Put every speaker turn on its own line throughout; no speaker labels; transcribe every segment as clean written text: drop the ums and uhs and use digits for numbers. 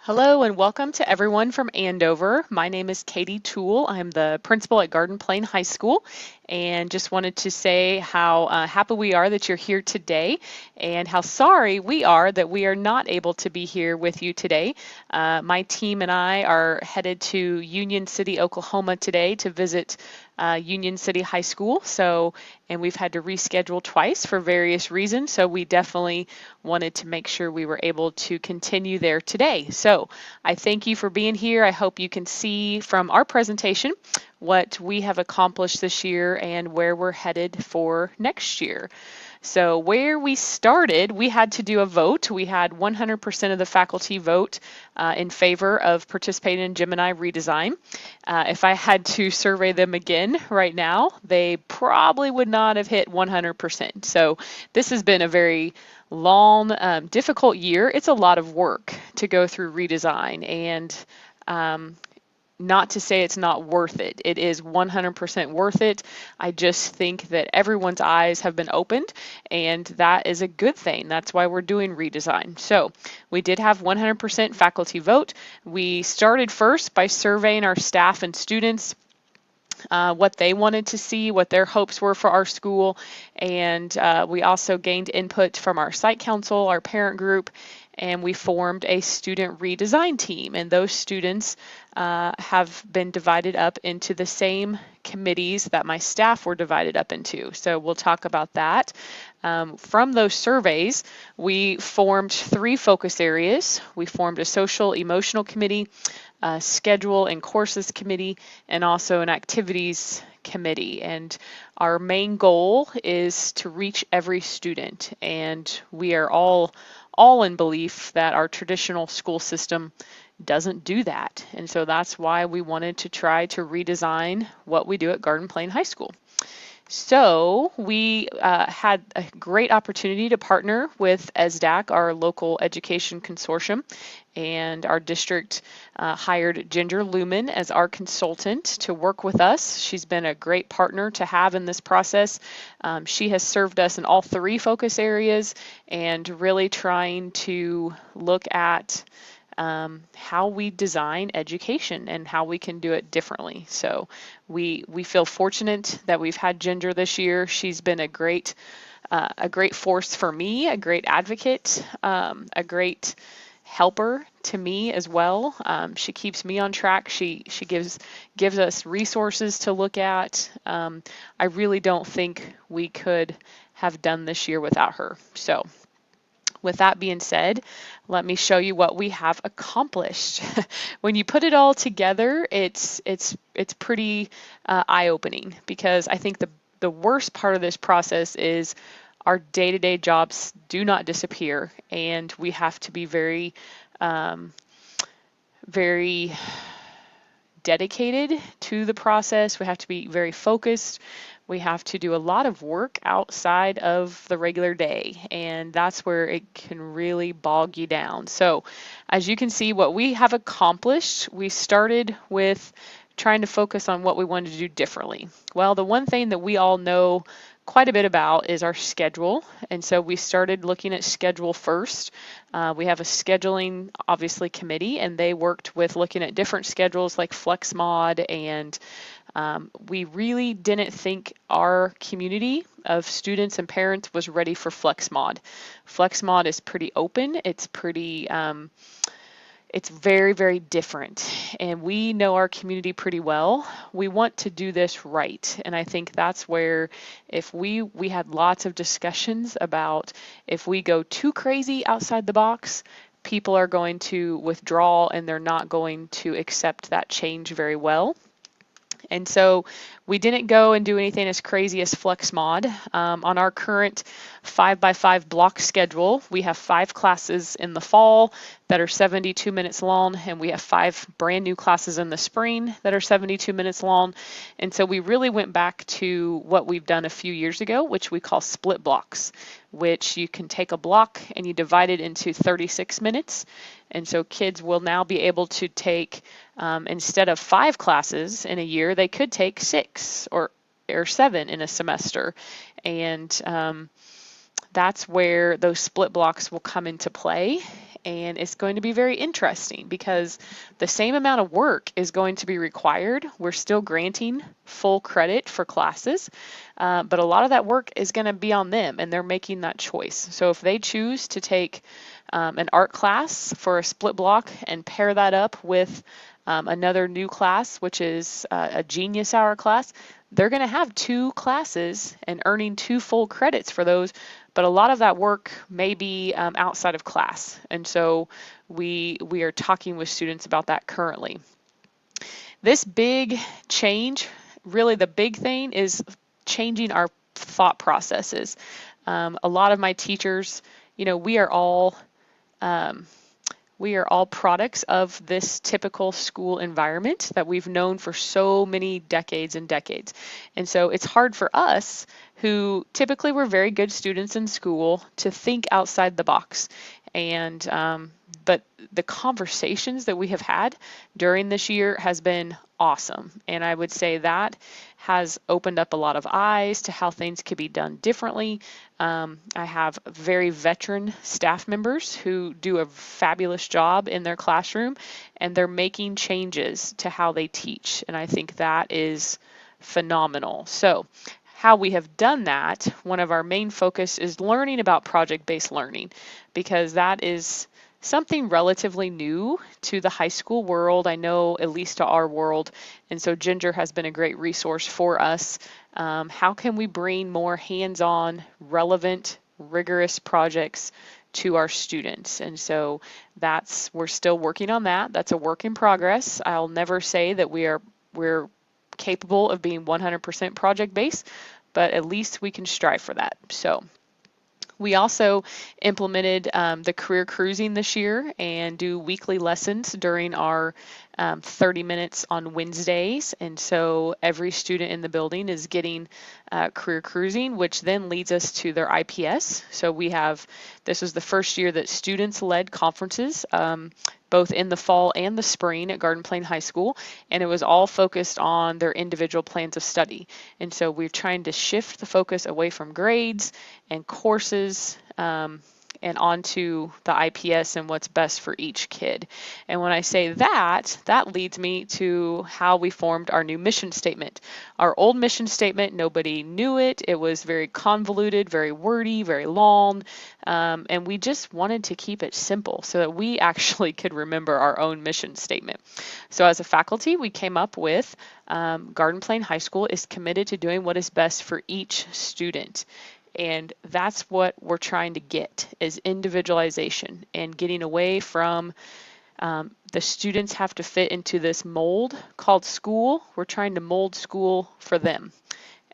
Hello and welcome to everyone from Andover. My name is Katie Toole. I'm the principal at Garden Plain High School and just wanted to say how happy we are that you're here today and how sorry we are that we are not able to be here with you today. My team and I are headed to Union City, Oklahoma today to visit Union City High School. And we've had to reschedule twice for various reasons. So we definitely wanted to make sure we were able to continue there today. So I thank you for being here. I hope you can see from our presentation what we have accomplished this year and where we're headed for next year. So where we started, we had to do a vote. We had 100% of the faculty vote in favor of participating in Gemini redesign. If I had to survey them again right now, they probably would not have hit 100%. So this has been a very long, difficult year. It's a lot of work to go through redesign, and not to say it's not worth it. It is 100% worth it. I just think that everyone's eyes have been opened, and that is a good thing. That's why we're doing redesign. So we did have 100% faculty vote. We started first by surveying our staff and students, what they wanted to see, what their hopes were for our school, and we also gained input from our site council, our parent group, and we formed a student redesign team. And those students have been divided up into the same committees that my staff were divided up into. So we'll talk about that. From those surveys, we formed 3 focus areas. We formed a social emotional committee, a schedule and courses committee, and also an activities committee. And our main goal is to reach every student. And we are all in belief that our traditional school system doesn't do that. And so that's why we wanted to try to redesign what we do at Garden Plain High School. So we had a great opportunity to partner with ESDAC, our local education consortium, and our district hired Ginger Lumen as our consultant to work with us. She's been a great partner to have in this process. She has served us in all 3 focus areas and really trying to look at how we design education and how we can do it differently. So we feel fortunate that we've had Ginger this year. She's been a great force for me, a great advocate, a great helper to me as well. She keeps me on track. She gives us resources to look at. I really don't think we could have done this year without her. So with that being said, let me show you what we have accomplished. When you put it all together, it's pretty eye-opening, because I think the worst part of this process is our day-to-day jobs do not disappear, and we have to be very very dedicated to the process. We have to be very focused. We have to do a lot of work outside of the regular day, and that's where it can really bog you down. So as you can see, what we have accomplished, we started with trying to focus on what we wanted to do differently. Well, the one thing that we all know quite a bit about is our schedule, and so we started looking at schedule first. We have a scheduling, obviously, committee, and they worked with looking at different schedules like FlexMod, and we really didn't think our community of students and parents was ready for FlexMod. FlexMod is pretty open. It's pretty it's very, very different, and we know our community pretty well. We want to do this right, and I think that's where, if we had lots of discussions about if we go too crazy outside the box, people are going to withdraw and they're not going to accept that change very well. And so we didn't go and do anything as crazy as FlexMod. On our current 5x5 block schedule, we have 5 classes in the fall that are 72 minutes long, and we have 5 brand new classes in the spring that are 72 minutes long. And so we really went back to what we've done a few years ago, which we call split blocks, which you can take a block and you divide it into 36 minutes. And so kids will now be able to take, instead of 5 classes in a year, they could take 6 or 7 in a semester. And that's where those split blocks will come into play. and it's going to be very interesting because the same amount of work is going to be required. We're still granting full credit for classes, but a lot of that work is going to be on them, and they're making that choice. So if they choose to take an art class for a split block and pair that up with another new class, which is a Genius Hour class, they're going to have two classes and earning two full credits for those. But a lot of that work may be outside of class. And so we are talking with students about that currently. This big change, really the big thing is changing our thought processes. A lot of my teachers, we are all products of this typical school environment that we've known for so many decades and decades. And so it's hard for us, who typically were very good students in school, to think outside the box. And but the conversations that we have had during this year has been awesome. And I would say that has opened up a lot of eyes to how things could be done differently. I have very veteran staff members who do a fabulous job in their classroom, and they're making changes to how they teach. And I think that is phenomenal. So how we have done that, one of our main focus is learning about project-based learning, because that is something relatively new to the high school world, I know, at least to our world. And so Ginger has been a great resource for us. How can we bring more hands-on, relevant, rigorous projects to our students? And so we're still working on that. That's a work in progress. I'll never say that we're capable of being 100% project-based, but at least we can strive for that. So we also implemented the career cruising this year and do weekly lessons during our 30 minutes on Wednesdays. And so every student in the building is getting career cruising, which then leads us to their IPS. So this was the first year that students led conferences, both in the fall and the spring at Garden Plain High School, and it was all focused on their individual plans of study. And so we're trying to shift the focus away from grades and courses and onto the IPS and what's best for each kid. And when I say that, that leads me to how we formed our new mission statement. Our old mission statement, nobody knew it. It was very convoluted, very wordy, very long, and we just wanted to keep it simple so that we actually could remember our own mission statement. So as a faculty, we came up with Garden Plain High School is committed to doing what is best for each student. And that's what we're trying to get, is individualization and getting away from the students have to fit into this mold called school. We're trying to mold school for them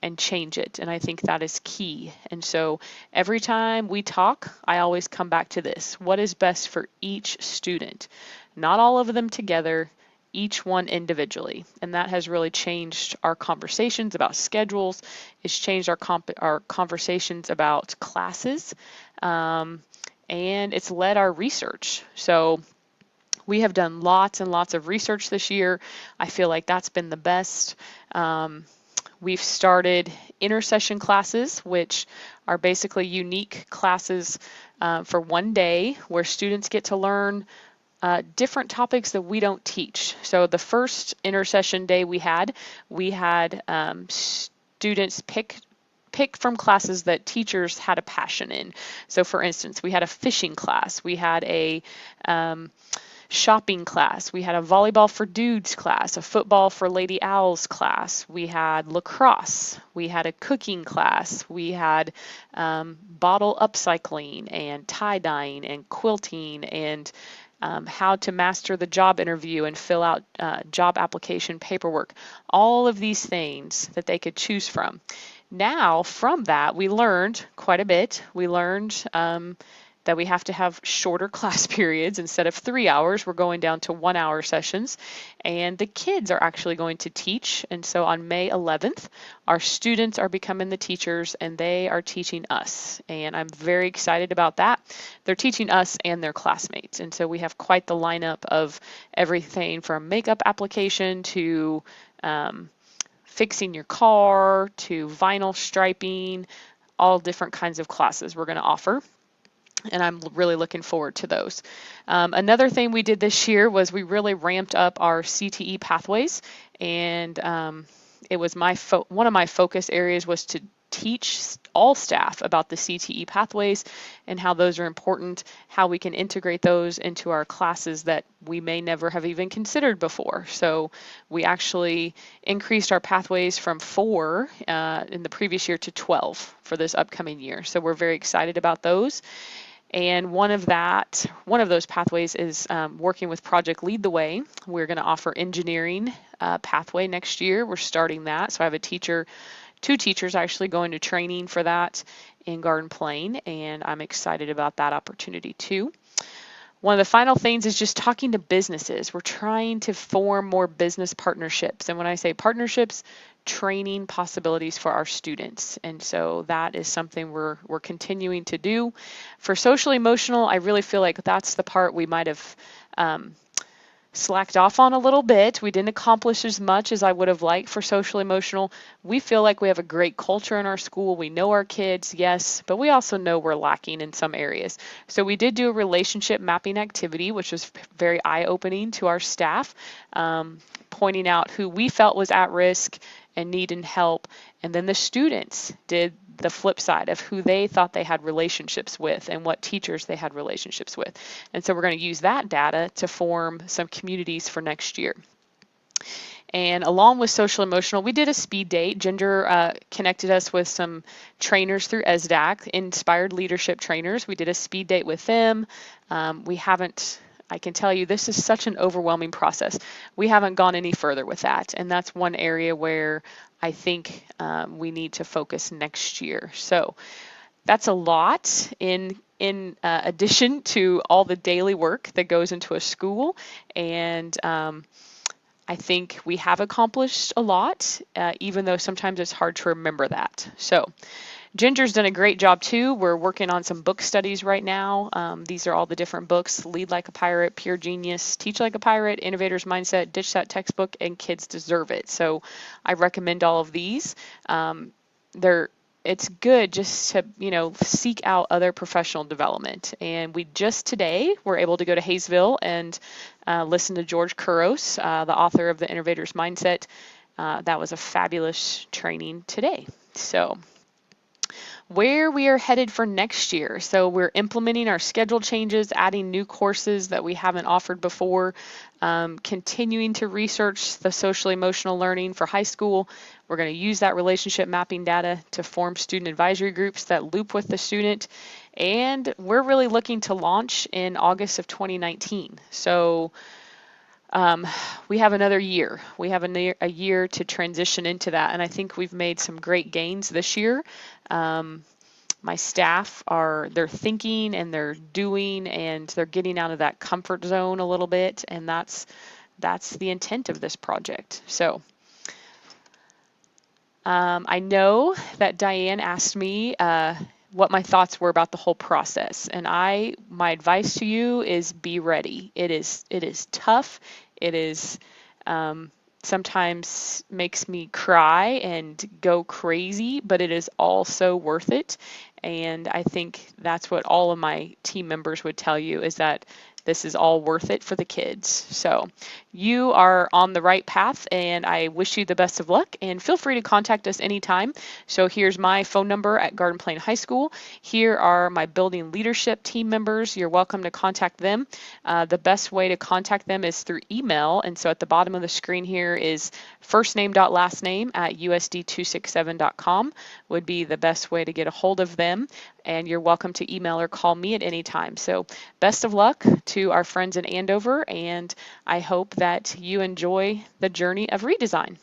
and change it. And I think that is key. And so every time we talk, I always come back to this. What is best for each student? Not all of them together, each one individually. And that has really changed our conversations about schedules. It's changed our conversations about classes. And it's led our research. So we have done lots and lots of research this year. I feel like that's been the best. We've started intersession classes, which are basically unique classes for one day where students get to learn different topics that we don't teach. So the first intersession day we had students pick from classes that teachers had a passion in. So for instance, we had a fishing class, we had a shopping class, we had a volleyball for dudes class, a football for lady owls class, we had lacrosse, we had a cooking class, we had bottle upcycling and tie-dyeing and quilting and how to master the job interview and fill out job application paperwork, all of these things that they could choose from. Now, from that, we learned quite a bit. We learned that we have to have shorter class periods. Instead of 3 hours, we're going down to 1 hour sessions. And the kids are actually going to teach. And so on May 11th, our students are becoming the teachers and they are teaching us. And I'm very excited about that. They're teaching us and their classmates. And so we have quite the lineup of everything from makeup application to fixing your car to vinyl striping, all different kinds of classes we're going to offer. and I'm really looking forward to those. Another thing we did this year was we really ramped up our CTE pathways, and it was one of my focus areas was to teach all staff about the CTE pathways and how those are important, how we can integrate those into our classes that we may never have even considered before. So we actually increased our pathways from 4 in the previous year to 12 for this upcoming year. So we're very excited about those. And one of those pathways is working with Project Lead the Way. We're going to offer engineering pathway next year. We're starting that. So I have two teachers actually going to training for that in Garden Plain, and I'm excited about that opportunity too. One of the final things is just talking to businesses. We're trying to form more business partnerships. And when I say partnerships, training possibilities for our students. And so that is something we're continuing to do. For social emotional, I really feel like that's the part we might have slacked off on a little bit. We didn't accomplish as much as I would have liked for social emotional. We feel like we have a great culture in our school. We know our kids, yes, but we also know we're lacking in some areas. So we did do a relationship mapping activity, which was very eye-opening to our staff, pointing out who we felt was at risk and needing help. And then the students did the flip side of who they thought they had relationships with and what teachers they had relationships with. And so we're going to use that data to form some communities for next year. And along with social emotional, we did a speed date. Ginger connected us with some trainers through ESDAC, inspired leadership trainers. We did a speed date with them. I can tell you this is such an overwhelming process. We haven't gone any further with that. And that's one area where I think we need to focus next year. So that's a lot in addition to all the daily work that goes into a school. And I think we have accomplished a lot, even though sometimes it's hard to remember that. So Ginger's done a great job too. We're working on some book studies right now. These are all the different books: Lead Like a Pirate, Pure Genius, Teach Like a Pirate, Innovator's Mindset, Ditch That Textbook, and Kids Deserve It. So I recommend all of these. It's good just to, seek out other professional development. And we just today were able to go to Hayesville and listen to George Couros, the author of the Innovator's Mindset. That was a fabulous training today. So where we are headed for next year. So we're implementing our schedule changes, adding new courses that we haven't offered before, continuing to research the social emotional learning for high school. We're going to use that relationship mapping data to form student advisory groups that loop with the student. And we're really looking to launch in August of 2019. So we have another year. We have a year to transition into that, and I think we've made some great gains this year. My staff they're thinking and they're doing and they're getting out of that comfort zone a little bit, and that's the intent of this project. So I know that Diane asked me what my thoughts were about the whole process, and my advice to you is be ready. It is tough. It is sometimes makes me cry and go crazy, but it is also worth it. And I think that's what all of my team members would tell you, is that this is all worth it for the kids. So you are on the right path, and I wish you the best of luck, and feel free to contact us anytime. So here's my phone number at Garden Plain High School. Here are my building leadership team members. You're welcome to contact them. The best way to contact them is through email, and so at the bottom of the screen here is firstname.lastname@usd267.com would be the best way to get a hold of them, and you're welcome to email or call me at any time. So best of luck to our friends in Andover, and I hope that you enjoy the journey of redesign.